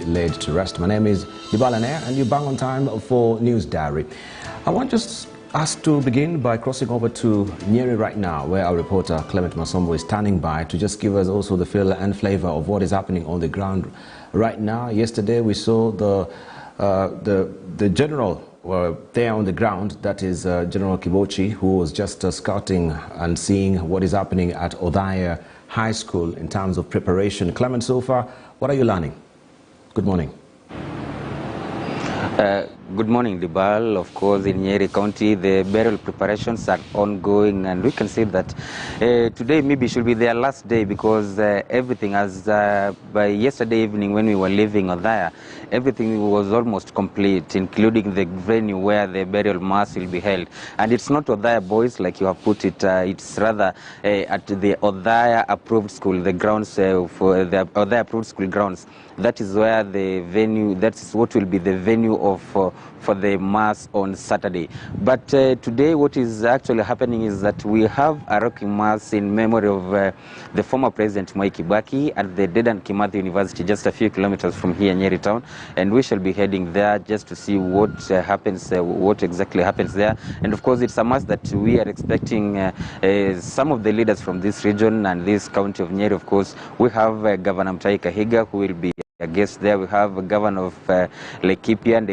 laid to rest. My name is Libala and you bang on time for News Diary. I want just us to begin by crossing over to Nyeri right now, where our reporter Clement Masombo is standing by to just give us also the feel and flavor of what is happening on the ground right now. Yesterday we saw the general there on the ground, that is General Kibaki, who was just scouting and seeing what is happening at Odaya High School in terms of preparation. Clement, so far, what are you learning? Good morning. Good morning, Dibal. Of course, in Nyeri County, the burial preparations are ongoing, and we can say that today maybe should be their last day because everything, as by yesterday evening when we were leaving Odaya, everything was almost complete, including the venue where the burial mass will be held. And it's not Odaya boys, like you have put it, it's rather at the Odaya approved school, the grounds for the Odaya approved school grounds. That is where the venue, that is what will be the venue of for the mass on Saturday. But today what is actually happening is that we have a rocking mass in memory of the former President Kibaki at the Dedan Kimathi University, just a few kilometers from here, Nyeri town, and we shall be heading there just to see what happens, what exactly happens there. And of course it's a mass that we are expecting some of the leaders from this region and this county of Nyeri. Of course, we have Governor Mutahi Kahiga, who will be a guest there. We have a governor of Requiem,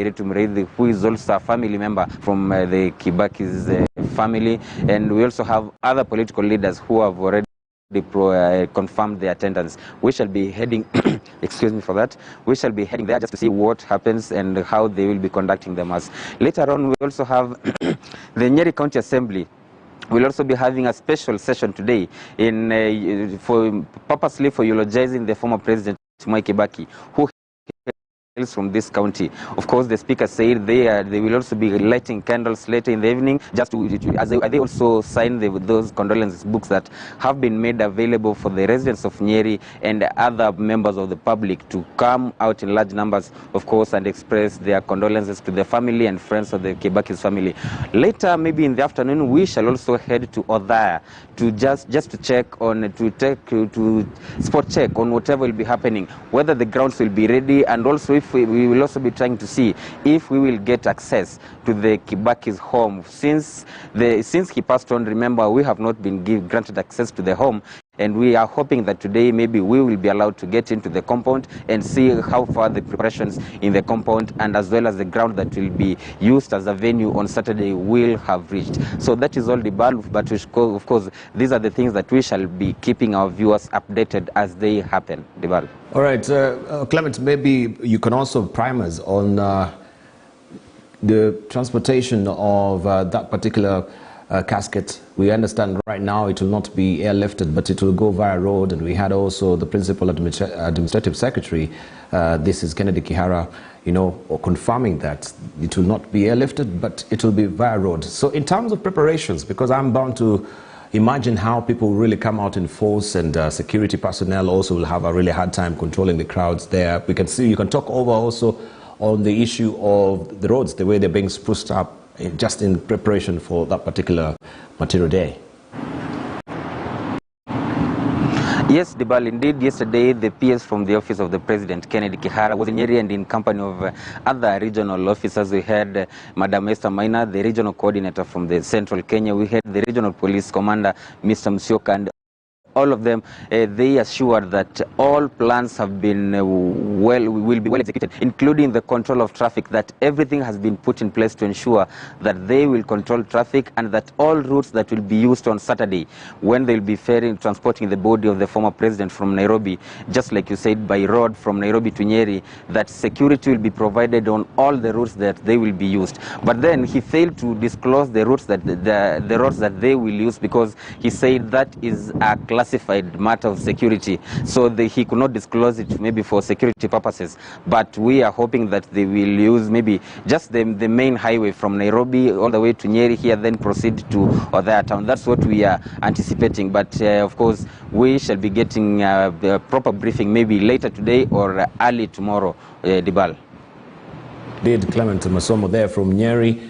who is also a family member from the Kibaki's family, and we also have other political leaders who have already confirmed their attendance. We shall be heading, excuse me for that, we shall be heading there just to see what happens and how they will be conducting the mass. Later on, we also have the Nyeri County Assembly. We'll also be having a special session today purposely for eulogizing the former President Kibaki, who hails from this county. Of course, the speaker said they will also be lighting candles later in the evening, just as they also sign those condolence books that have been made available for the residents of Nyeri and other members of the public to come out in large numbers, of course, and express their condolences to the family and friends of the Kibaki's family. Later, maybe in the afternoon, we shall also head to Odaya to just to check on, to spot check on whatever will be happening, whether the grounds will be ready, and also if we will also be trying to see if we will get access to the Kibaki's home. Since he passed on, remember, we have not been granted access to the home, and we are hoping that today maybe we will be allowed to get into the compound and see how far the preparations in the compound and as well as the ground that will be used as a venue on Saturday will have reached. So that is all the bulk, but of course these are the things that we shall be keeping our viewers updated as they happen. All right, Clement, maybe you can also prime us on the transportation of that particular casket. We understand right now it will not be airlifted, but it will go via road, and we had also the principal administrative secretary, this is Kennedy Kihara, confirming that it will not be airlifted, but it will be via road. So in terms of preparations, because I'm bound to imagine how people really come out in force, and security personnel also will have a really hard time controlling the crowds there. We can see, you can talk over also on the issue of the roads, the way they're being spruced up just in preparation for that particular material day. Yes, Dibal, indeed, yesterday the PS from the office of the President, Kennedy Kihara, was in Nyeri, and in company of other regional officers. We had Madam Esther Maina, the regional coordinator from the Central Kenya. We had the regional police commander, Mr. Musyoka, and all of them, they assured that all plans have been will be well executed, including the control of traffic, that everything has been put in place to ensure that they will control traffic, and that all routes that will be used on Saturday, when they will be transporting the body of the former president from Nairobi, just like you said, by road from Nairobi to Nyeri, that security will be provided on all the routes that they will be used. But then he failed to disclose the routes that the roads that they will use, because he said that is a classified matter of security, so he could not disclose it maybe for security purposes. But we are hoping that they will use maybe just the main highway from Nairobi all the way to Nyeri here, then proceed to Odaya town. That's what we are anticipating. But of course, we shall be getting a proper briefing maybe later today or early tomorrow, Dibal. Did Clement Masombo there from Nyeri,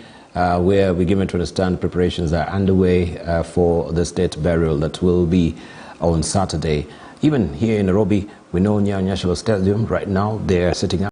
where we're given to understand preparations are underway for the state burial that will be on Saturday. Even here in Nairobi, we know near National Stadium right now, they're setting up